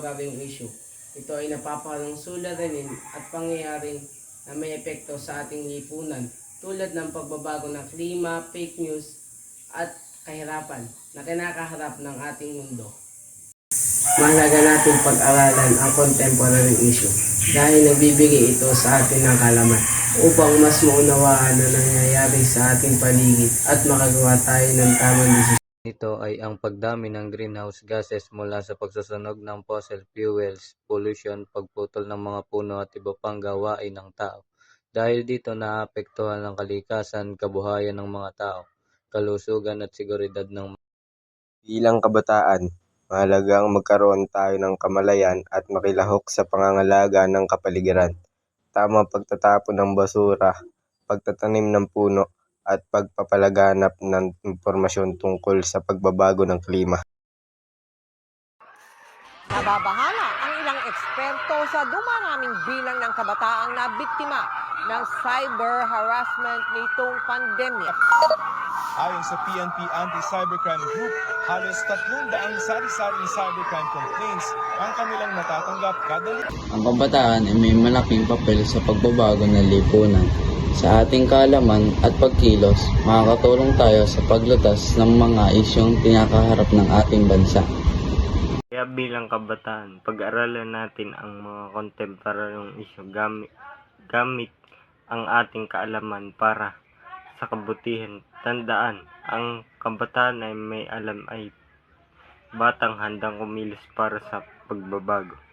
contemporary issue. Ito ay napapahalong suliranin at pangyayaring na may epekto sa ating lipunan tulad ng pagbabago ng klima, fake news at kahirapan na kinakaharap ng ating mundo. Mahalaga natin pag-aralan ang contemporary issue dahil nagbibigay ito sa atin ng kaalaman upang mas maunawaan na nangyayari sa ating paligid at makagawa tayo ng tamang desisyon. Ito ay ang pagdami ng greenhouse gases mula sa pagsusunog ng fossil fuels, pollution, pagputol ng mga puno at iba pang gawain ng tao. Dahil dito naapektuhan ang kalikasan, kabuhayan ng mga tao, kalusugan at seguridad ng mga. Bilang kabataan, mahalagang magkaroon tayo ng kamalayan at makilahok sa pangangalaga ng kapaligiran. Tamang pagtatapon ng basura, pagtatanim ng puno, at pagpapalaganap ng impormasyon tungkol sa pagbabago ng klima. Nababahala ang ilang eksperto sa dumaraming bilang ng kabataang na biktima ng cyber harassment nitong pandemya. Ayon sa PNP Anti-Cybercrime Group, halos 300 sari-saring cybercrime complaints ang kanilang natatanggap kada linggo. Ang kabataan ay may malaking papel sa pagbabago ng lipunan. Sa ating kaalaman at pagkilos, makakatulong tayo sa paglutas ng mga isyong kinakaharap ng ating bansa. Kaya bilang kabataan, pag-aralan natin ang mga kontemporaryong isyu gamit ang ating kaalaman para sa kabutihan. Tandaan, ang kabataan ay may alam ay batang handang kumilos para sa pagbabago.